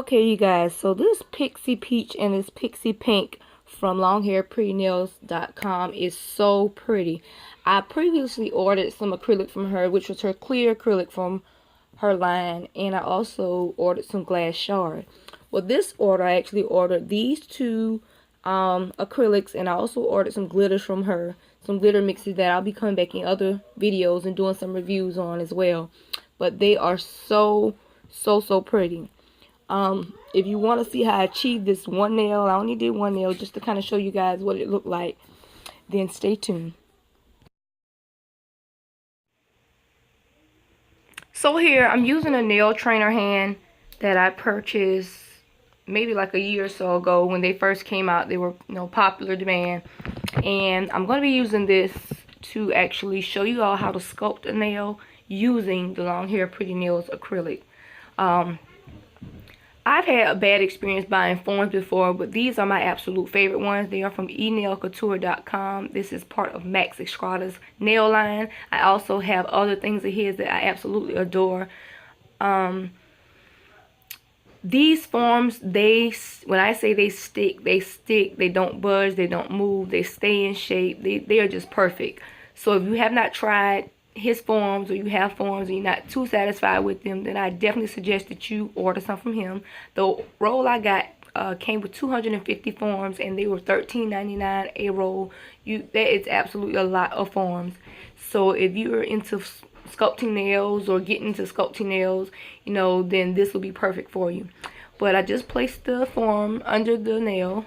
Okay, you guys, so this Pixie Peach and this Pixie Pink from longhairprettynails.com is so pretty. I previously ordered some acrylic from her, which was her clear acrylic from her line, and I also ordered some glass shard. Well, this order, I actually ordered these two acrylics, and I also ordered some glitters from her, some glitter mixes that I'll be coming back in other videos and doing some reviews on as well. But they are so pretty. If you want to see how I achieved this one nail, I only did one nail just to kind of show you guys what it looked like, then stay tuned. So here, I'm using a nail trainer hand that I purchased maybe like a year or so ago when they first came out. They were, popular demand. And I'm going to be using this to actually show you all how to sculpt a nail using the Long Hair Pretty Nails acrylic. I've had a bad experience buying forms before, but these are my absolute favorite ones. They are from enailcouture.com. This is part of Max Estrada's nail line. I also have other things of his that I absolutely adore. These forms, when I say they stick, they stick. They don't budge, they don't move, they stay in shape. They are just perfect. So if you have not tried his forms, or you have forms and you're not too satisfied with them, then I definitely suggest that you order some from him. The roll I got came with 250 forms, and they were $13.99 a roll. That is absolutely a lot of forms. So if you're into sculpting nails or getting into sculpting nails, then this will be perfect for you. But I just placed the form under the nail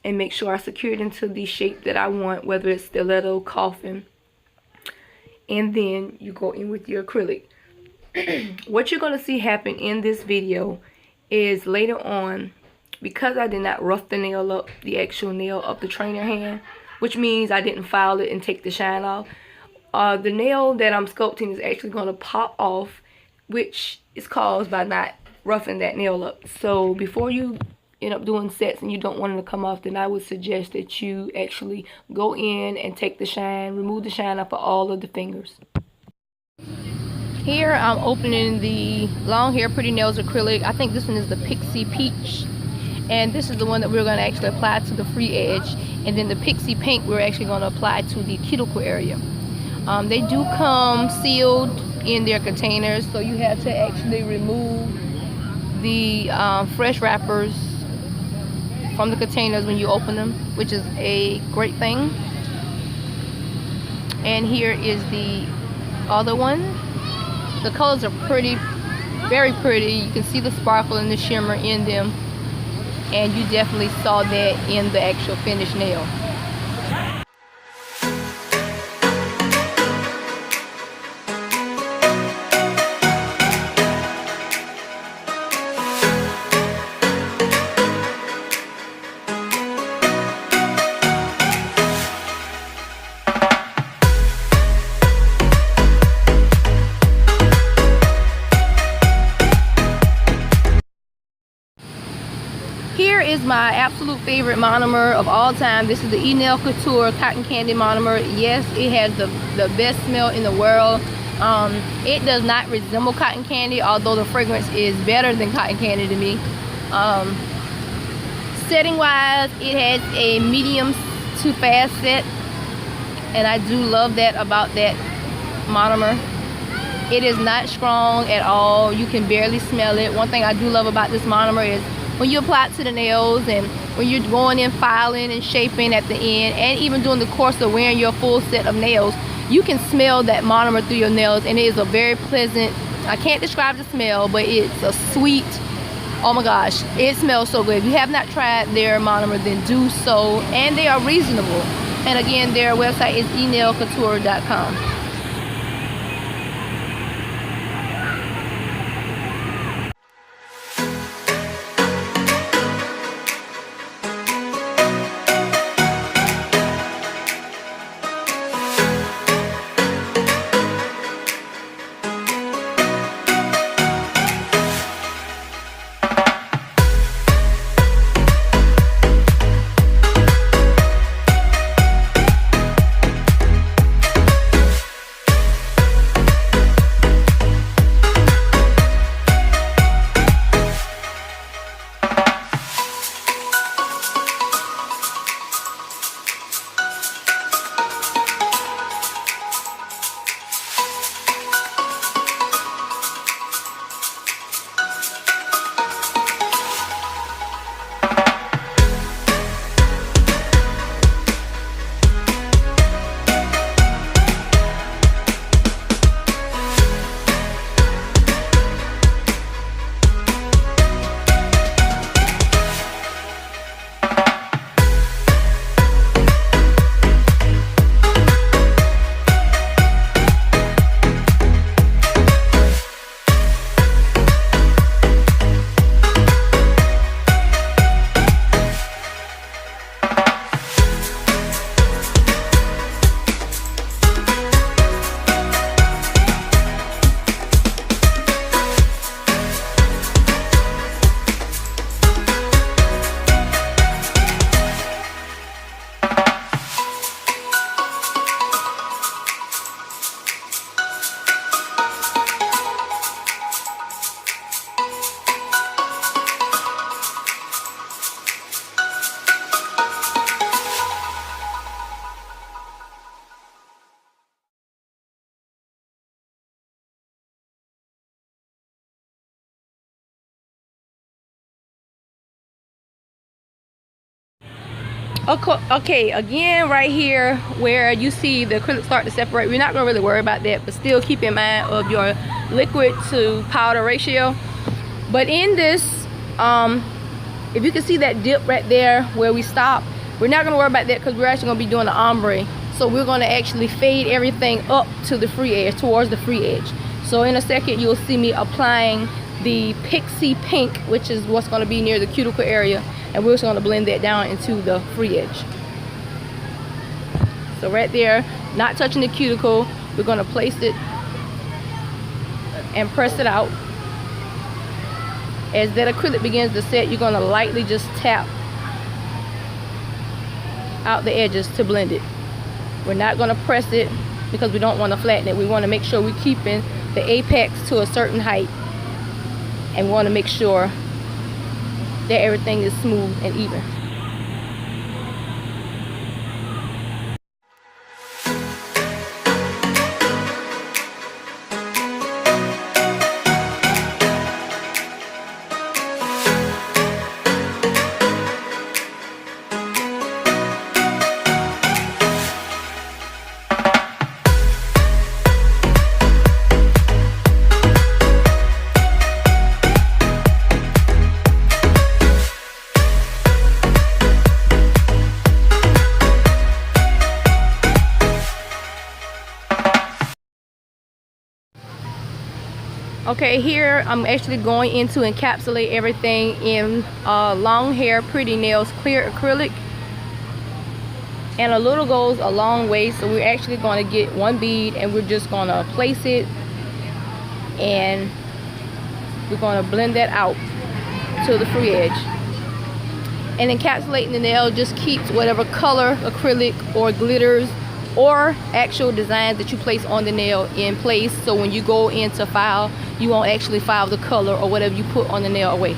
and make sure I secure it into the shape that I want, whether it's stiletto, coffin. And then you go in with your acrylic. What you're going to see happen in this video is later on, because I did not rough the nail up, the actual nail of the trainer hand, which means I didn't file it and take the shine off, the nail that I'm sculpting is actually going to pop off, which is caused by not roughing that nail up. So before you end up doing sets and you don't want them to come off, then I would suggest that you actually go in and take the shine, remove the shine off of all of the fingers. Here I'm opening the Long Hair Pretty Nails acrylic. I think this one is the Pixie Peach, and this is the one that we're going to actually apply to the free edge, and then the Pixie Pink we're actually going to apply to the cuticle area. They do come sealed in their containers, so you have to actually remove the fresh wrappers from the containers when you open them, which is a great thing. And here is the other one. The colors are pretty, very pretty. You can see the sparkle and the shimmer in them, and you definitely saw that in the actual finished nail. Here is my absolute favorite monomer of all time. This is the Nail Couture Cotton Candy Monomer. Yes, it has the best smell in the world. It does not resemble cotton candy, although the fragrance is better than cotton candy to me. Setting wise, it has a medium to fast set, and I do love that about that monomer. It is not strong at all. You can barely smell it. One thing I do love about this monomer is when you apply it to the nails, and when you're going in filing and shaping at the end, and even during the course of wearing your full set of nails, you can smell that monomer through your nails, and it is a very pleasant, I can't describe the smell, but it's a sweet, oh my gosh, it smells so good. If you have not tried their monomer, then do so, and they are reasonable. And again, their website is enailcouture.com. Okay, again, right here where you see the acrylic start to separate, we're not gonna really worry about that, but still keep in mind of your liquid to powder ratio. But in this, if you can see that dip right there where we stop, we're not gonna worry about that because we're actually gonna be doing the ombre. So we're gonna actually fade everything up to the free edge, towards the free edge. So in a second, you'll see me applying the Pixie Pink, which is what's gonna be near the cuticle area, and we're just gonna blend that down into the free edge. So right there, not touching the cuticle, we're gonna place it and press it out. As that acrylic begins to set, you're gonna lightly just tap out the edges to blend it. We're not gonna press it because we don't want to flatten it. We want to make sure we're keeping the apex to a certain height, and we want to make sure that everything is smooth and even. Okay, here I'm actually going in to encapsulate everything in long hair pretty nails clear acrylic, and a little goes a long way. So we're actually going to get one bead and we're just going to place it, and we're going to blend that out to the free edge. And encapsulating the nail just keeps whatever color acrylic or glitters or actual designs that you place on the nail in place, so when you go in to file, you won't actually file the color or whatever you put on the nail away.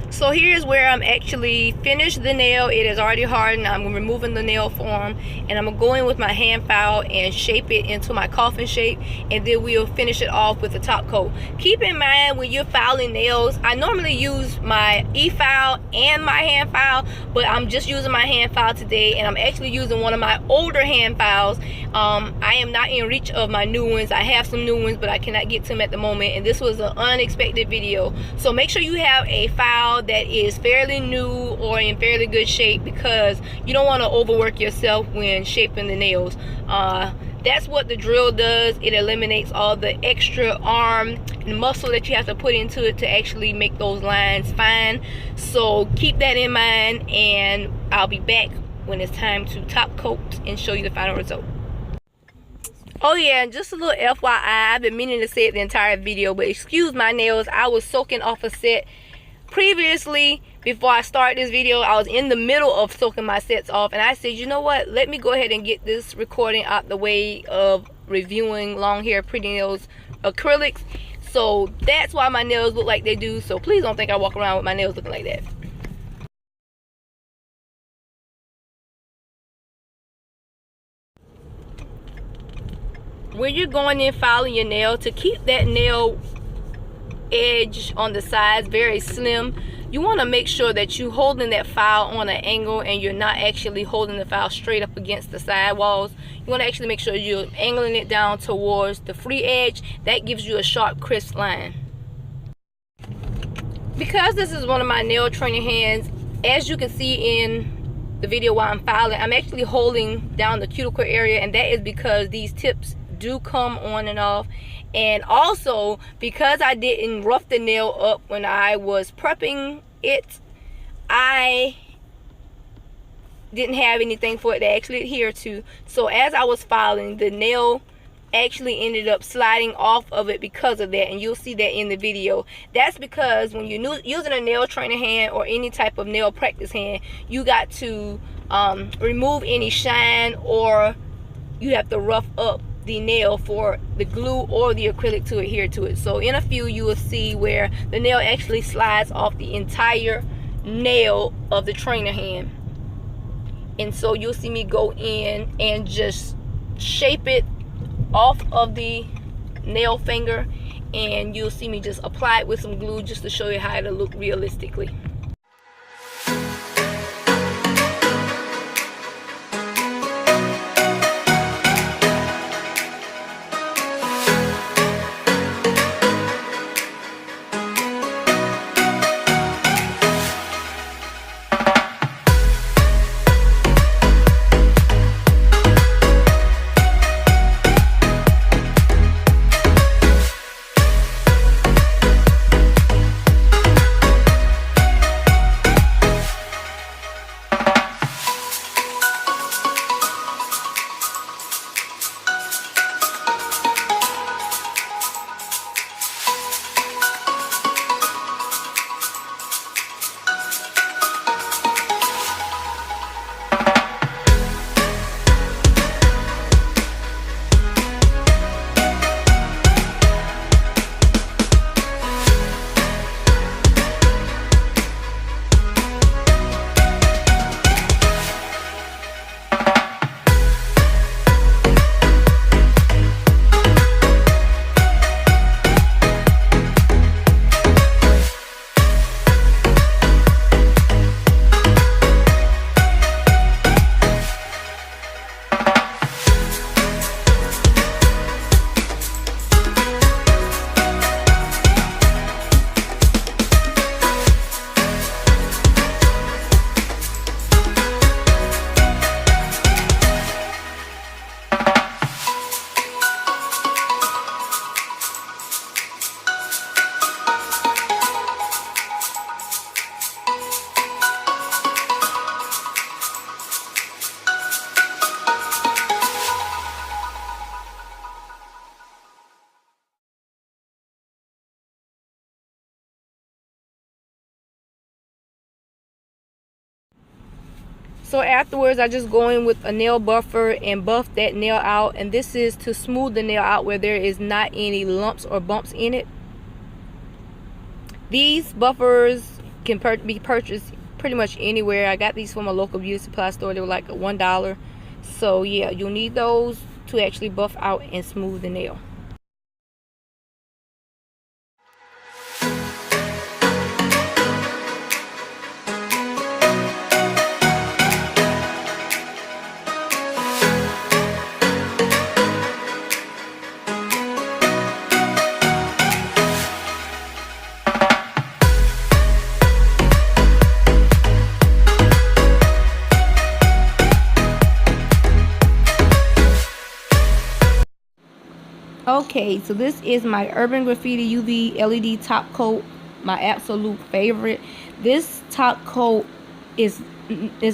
So here's where I'm actually finished the nail. It is already hardened. I'm removing the nail form, and I'm gonna go in with my hand file and shape it into my coffin shape, and then we'll finish it off with the top coat. Keep in mind when you're filing nails, I normally use my e-file and my hand file, but I'm just using my hand file today, and I'm actually using one of my older hand files. I am not in reach of my new ones. I have some new ones, but I cannot get to them at the moment, and this was an unexpected video. So make sure you have a file that is fairly new or in fairly good shape, because you don't want to overwork yourself when shaping the nails. That's what the drill does. It eliminates all the extra arm and muscle that you have to put into it to actually make those lines fine. So keep that in mind, and I'll be back when it's time to top coat and show you the final result. Oh yeah, and just a little FYI, I've been meaning to say it the entire video, but excuse my nails. I was soaking off a set previously. Before I start this video, I was in the middle of soaking my sets off, and I said, you know what, let me go ahead and get this recording out the way of reviewing long hair pretty nails acrylics. So that's why my nails look like they do. So please don't think I walk around with my nails looking like that. When you're going in filing your nail, to keep that nail edge on the sides very slim, you want to make sure that you holding that file on an angle and you're not actually holding the file straight up against the side walls. You want to actually make sure you're angling it down towards the free edge. That gives you a sharp, crisp line. Because this is one of my nail training hands, as you can see in the video while I'm filing, I'm actually holding down the cuticle area, and that is because these tips do come on and off. And also, because I didn't rough the nail up when I was prepping it, I didn't have anything for it to actually adhere to. So as I was filing, the nail actually ended up sliding off of it because of that, and you'll see that in the video. That's because when you're using a nail trainer hand or any type of nail practice hand, you got to remove any shine, or you have to rough up the nail for the glue or the acrylic to adhere to it. So in a few, you will see where the nail actually slides off the entire nail of the trainer hand. And so you'll see me go in and just shape it off of the nail finger, and you'll see me just apply it with some glue just to show you how it'll look realistically. So afterwards, I just go in with a nail buffer and buff that nail out, and this is to smooth the nail out where there is not any lumps or bumps in it. These buffers can be purchased pretty much anywhere. I got these from a local beauty supply store. They were like $1. So yeah, you'll need those to actually buff out and smooth the nail. Okay, so this is my Urban Graffiti UV LED top coat, my absolute favorite. This top coat is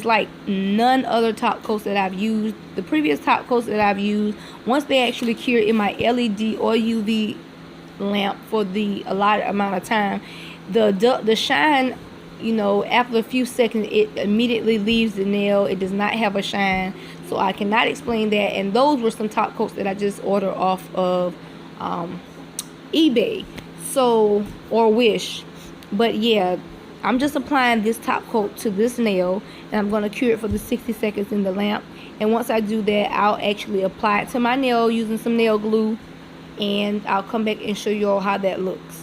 like none other top coats that I've used. The previous top coats that I've used, once they actually cure in my LED or UV lamp for the allotted amount of time, the shine, you know, after a few seconds, it immediately leaves the nail. It does not have a shine, so I cannot explain that. And those were some top coats that I just ordered off of eBay, so, or Wish. But yeah, I'm just applying this top coat to this nail, and I'm going to cure it for the 60 seconds in the lamp. And once I do that, I'll actually apply it to my nail using some nail glue, and I'll come back and show you all how that looks.